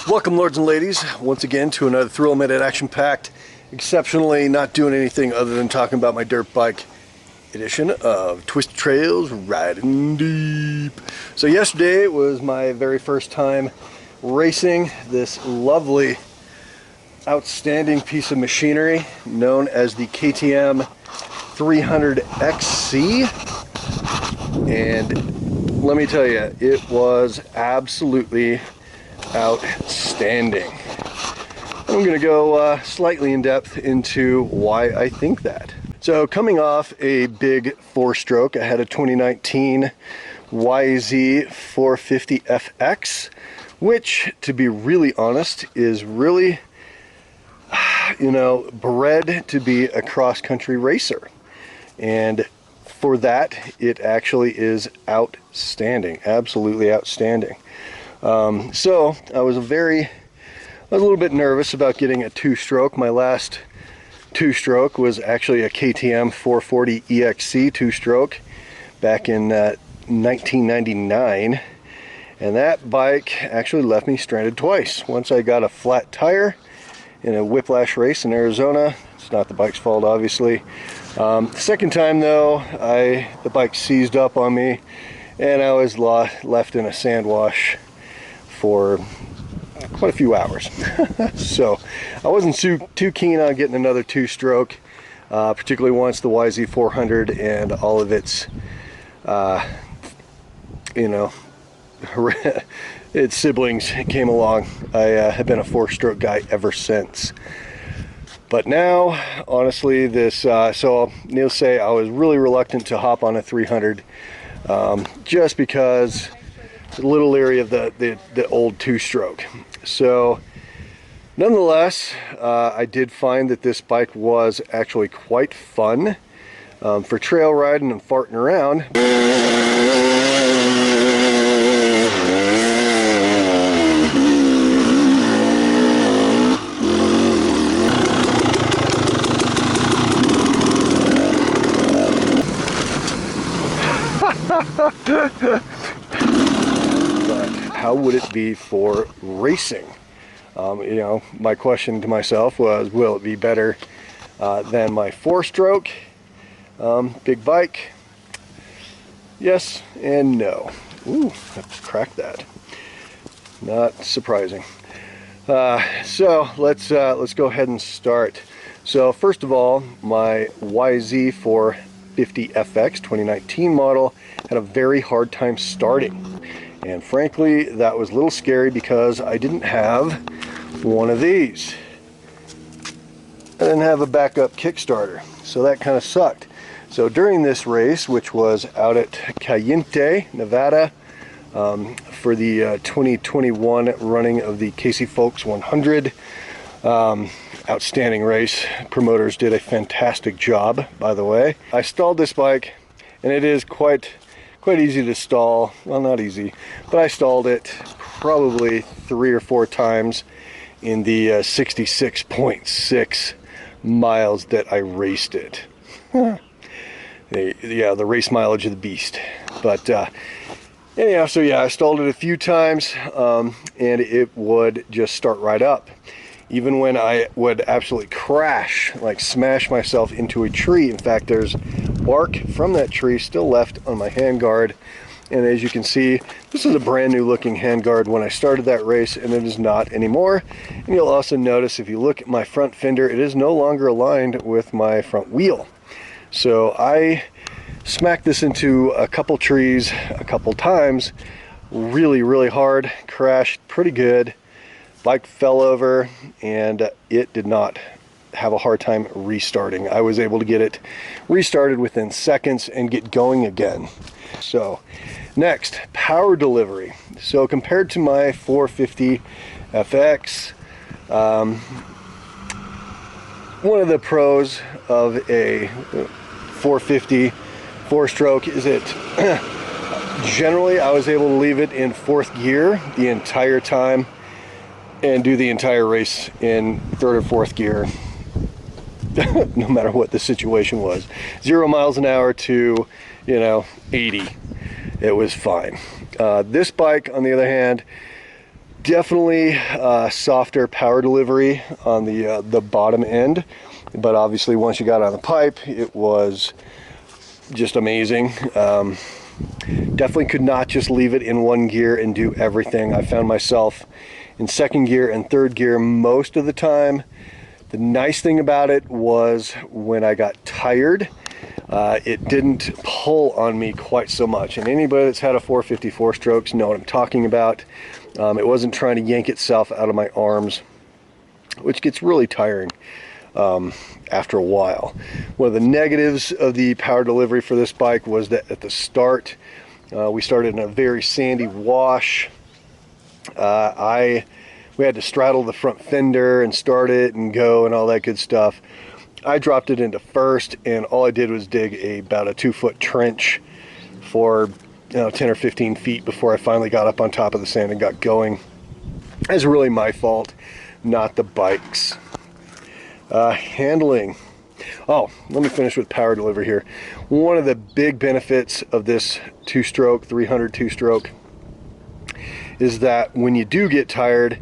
Welcome, lords and ladies, once again to another thrill-minute, action-packed, exceptionally not doing anything other than talking about my dirt bike edition of Twisted Trails Riding Deep. So yesterday was my very first time racing this lovely, outstanding piece of machinery known as the KTM 300XC, and let me tell you, it was absolutely outstanding. I'm going to go slightly in depth into why I think that. So coming off a big four-stroke, I had a 2019 YZ450FX, which, to be really honest, is really, bred to be a cross-country racer. And for that, it actually is outstanding, absolutely outstanding. So I was a little bit nervous about getting a two-stroke. My last two-stroke was actually a KTM 450XC two-stroke back in 1999, and that bike actually left me stranded twice. Once I got a flat tire in a whiplash race in Arizona. It's not the bike's fault, obviously. The second time though, the bike seized up on me and I was left in a sand wash for quite a few hours. So I wasn't too keen on getting another two-stroke, particularly once the YZ400 and all of its its siblings came along. I have been a four-stroke guy ever since. But now, honestly, so needless to say, I was really reluctant to hop on a 300, just because a little leery of the old two-stroke. So nonetheless, I did find that this bike was actually quite fun for trail riding and farting around. But how would it be for racing? My question to myself was, will it be better than my four-stroke big bike? Yes and no. Ooh, I cracked that. Not surprising. So let's go ahead and start. So first of all, my YZ450FX 2019 model had a very hard time starting, and frankly that was a little scary because I didn't have one of these. I didn't have a backup Kickstarter, so that kind of sucked. So during this race, which was out at Cayente, Nevada, for the 2021 running of the Casey Folks 100, outstanding race. Promoters did a fantastic job, by the way. I stalled this bike, and it is quite easy to stall. Well, not easy, but I stalled it probably 3 or 4 times in the 66.6 miles that I raced it. Yeah, the race mileage of the beast. But anyhow, so yeah, I stalled it a few times, and it would just start right up. Even when I would absolutely crash, like smash myself into a tree. In fact, there's bark from that tree still left on my handguard. And as you can see, this is a brand new looking handguard when I started that race, and it is not anymore. And you'll also notice if you look at my front fender, it is no longer aligned with my front wheel. So I smacked this into a couple trees a couple times, really hard, crashed pretty good. Bike fell over, and it did not have a hard time restarting. I was able to get it restarted within seconds and get going again. So next, power delivery. So compared to my 450FX, one of the pros of a 450 four-stroke is it generally I was able to leave it in 4th gear the entire time and do the entire race in 3rd or 4th gear, no matter what the situation was. 0 miles an hour to 80, it was fine. This bike, on the other hand, Definitely softer power delivery on the bottom end, but obviously once you got on the pipe, it was just amazing. Definitely could not just leave it in one gear and do everything. I found myself in second gear and third gear most of the time. The nice thing about it was when I got tired, it didn't pull on me quite so much. And anybody that's had a 450 4-strokes know what I'm talking about. It wasn't trying to yank itself out of my arms, which gets really tiring after a while. One of the negatives of the power delivery for this bike was that at the start, we started in a very sandy wash. We had to straddle the front fender and start it and go and all that good stuff. I dropped it into first, and all I did was dig about a 2-foot trench for 10 or 15 feet before I finally got up on top of the sand and got going. It's really my fault, not the bike's. Handling. Oh, let me finish with power delivery here. One of the big benefits of this 2-stroke, 300 2-stroke, is that when you do get tired,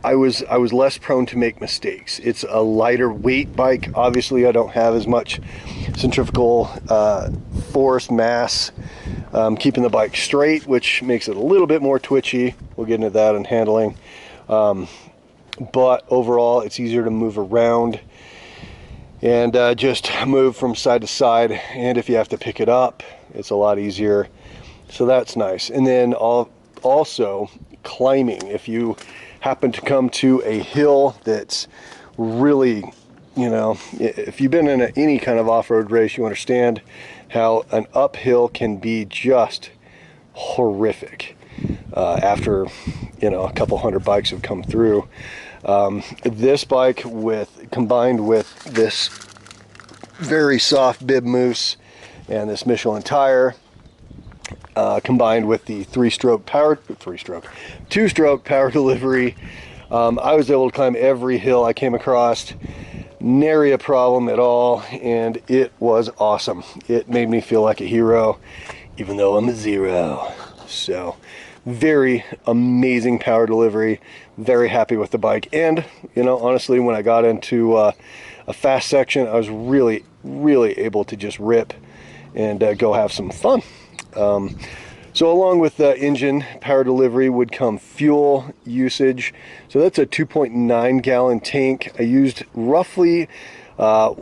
I was less prone to make mistakes. It's a lighter weight bike. Obviously, I don't have as much centrifugal force mass keeping the bike straight, which makes it a little bit more twitchy. We'll get into that in handling. But overall, it's easier to move around and just move from side to side. And if you have to pick it up, it's a lot easier. So that's nice. And then also climbing. If you happen to come to a hill that's really, if you've been in any kind of off-road race, you understand how an uphill can be just horrific after a couple hundred bikes have come through. This bike combined with this very soft bib mousse and this Michelin tire, combined with the 2-stroke power delivery, I was able to climb every hill I came across, nary a problem at all, and it was awesome. It made me feel like a hero, even though I'm a zero. So very amazing power delivery, very happy with the bike. And honestly, when I got into a fast section, I was really able to just rip and go have some fun. So along with the engine power delivery would come fuel usage. So that's a 2.9 gallon tank. I used roughly a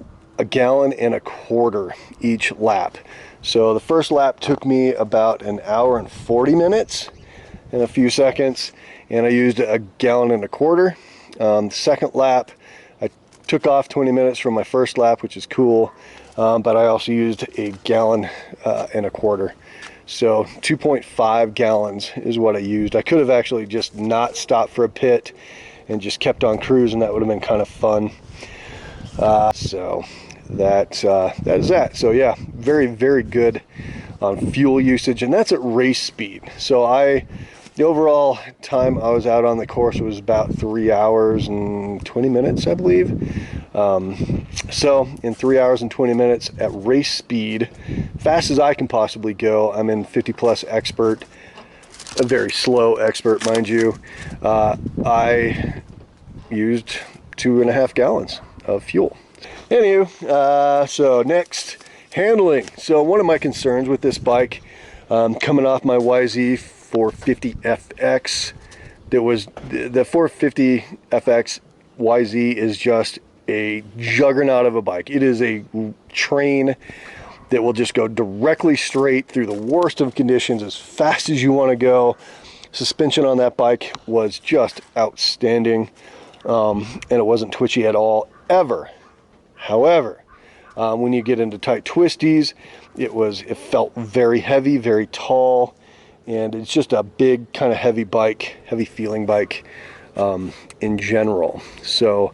gallon and a quarter each lap. So the first lap took me about an hour and 40 minutes and a few seconds, and I used a gallon and a quarter. The second lap, I took off 20 minutes from my first lap, which is cool, but I also used a gallon and a quarter. So 2.5 gallons is what I used. I could have actually just not stopped for a pit and just kept on cruising. That would have been kind of fun. So that is that. So yeah, very good on fuel usage, and that's at race speed. So the overall time I was out on the course was about 3 hours and 20 minutes, I believe. So in 3 hours and 20 minutes at race speed, fast as I can possibly go, I'm in 50 plus expert, a very slow expert, mind you. I used 2.5 gallons of fuel. Anywho, so next, handling. So one of my concerns with this bike, coming off my YZ450FX, that was the 450FX YZ is just a juggernaut of a bike. It is a train that will just go directly straight through the worst of conditions as fast as you want to go. Suspension on that bike was just outstanding, and it wasn't twitchy at all, ever. However, when you get into tight twisties, it felt very heavy, very tall, and it's just a big kind of heavy bike, heavy feeling bike in general. So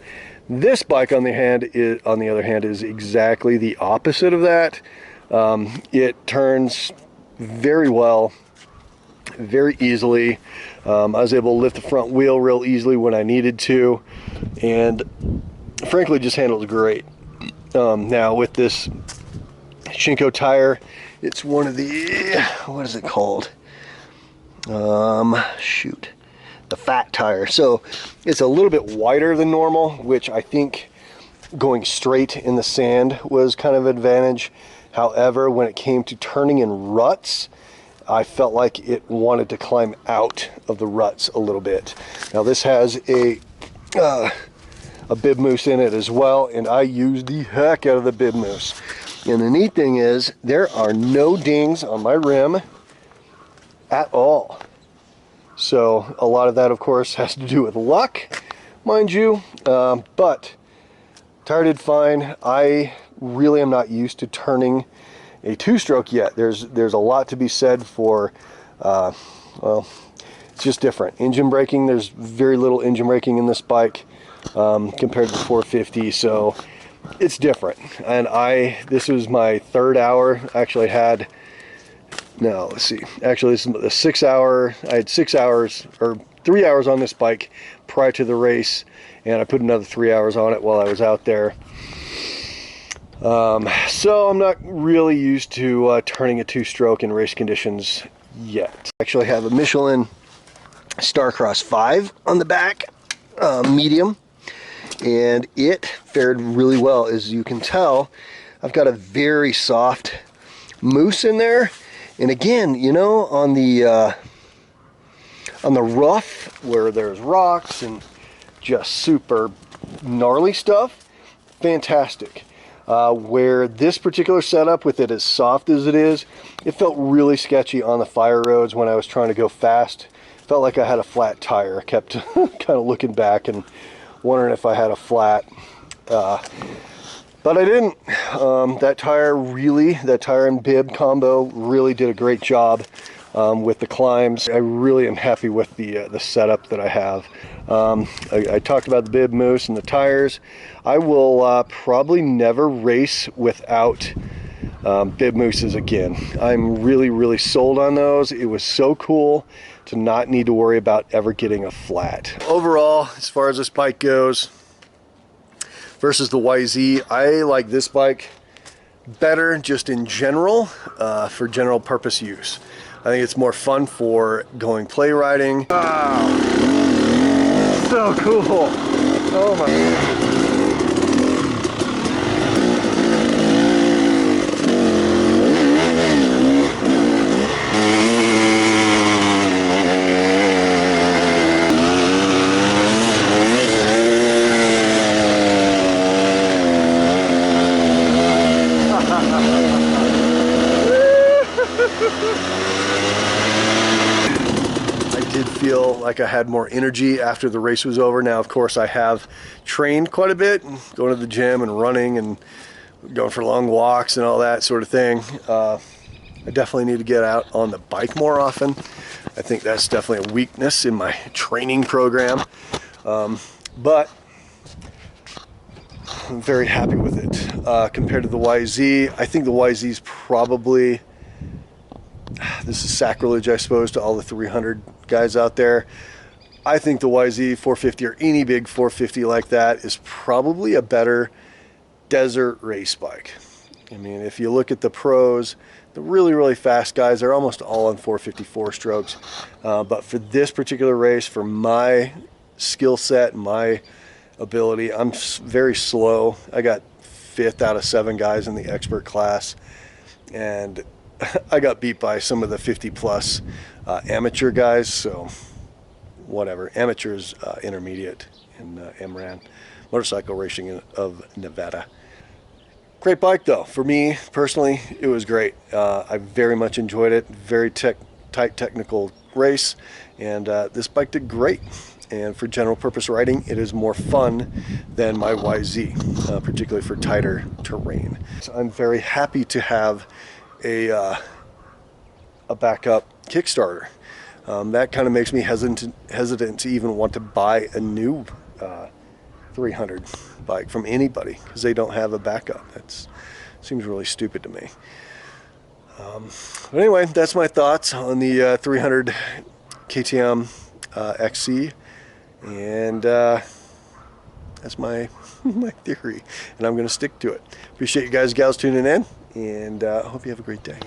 this bike on the other hand is exactly the opposite of that. It turns very well, very easily. I was able to lift the front wheel real easily when I needed to, and frankly just handles great. Now with this Shinko tire, it's one of the, what is it called? shoot, the fat tire. So it's a little bit wider than normal, which I think going straight in the sand was kind of an advantage. However, when it came to turning in ruts, I felt like it wanted to climb out of the ruts a little bit. Now this has a bib mousse in it as well, and I use the heck out of the bib mousse. And the neat thing is there are no dings on my rim at all. So a lot of that, of course, has to do with luck, mind you, but tire did fine. I really am not used to turning a two-stroke yet. There's a lot to be said for, well, it's just different. Engine braking, there's very little engine braking in this bike compared to the 450, so it's different. And this was my third hour. Actually had, no, let's see, actually this is the 6 hour. I had 6 hours or 3 hours on this bike prior to the race, and I put another 3 hours on it while I was out there. So I'm not really used to turning a two-stroke in race conditions yet. I actually have a Michelin Starcross 5 on the back, medium, and it fared really well. As you can tell, I've got a very soft mousse in there, and again, you know, on the rough where there's rocks and just super gnarly stuff, fantastic. Where this particular setup, with it as soft as it is, it felt really sketchy on the fire roads when I was trying to go fast. Felt like I had a flat tire. I kept kind of looking back and wondering if I had a flat, but I didn't. That tire and bib combo really did a great job with the climbs. I really am happy with the setup that I have. I talked about the bib mousse and the tires. I will probably never race without bib mousses again. I'm really sold on those. It was so cool to not need to worry about ever getting a flat. Overall, as far as this bike goes versus the YZ, I like this bike better just in general for general purpose use. I think it's more fun for going play riding. Wow, so cool. Oh my God. Feel like I had more energy after the race was over. Now, of course, I have trained quite a bit, going to the gym and running and going for long walks and all that sort of thing. I definitely need to get out on the bike more often. I think that's definitely a weakness in my training program, but I'm very happy with it. Compared to the YZ, I think the YZ is probably, this is sacrilege, I suppose, to all the 300 guys out there. I think the YZ450 or any big 450 like that is probably a better desert race bike. I mean, if you look at the pros, the really fast guys, they're almost all on 454 strokes. But for this particular race, for my skill set, my ability, I'm very slow. I got 5th out of 7 guys in the expert class, and I got beat by some of the 50 plus amateur guys, so whatever. Amateurs, intermediate in MRAN, motorcycle racing of Nevada. Great bike though. For me personally, it was great. I very much enjoyed it. Very tight technical race, and this bike did great. And for general purpose riding, it is more fun than my YZ, particularly for tighter terrain. So I'm very happy to have a backup Kickstarter. That kind of makes me hesitant to even want to buy a new 300 bike from anybody, because they don't have a backup. That seems really stupid to me. But anyway, that's my thoughts on the 300 KTM XC, and that's my theory, and I'm going to stick to it. Appreciate you guys and gals tuning in, and hope you have a great day.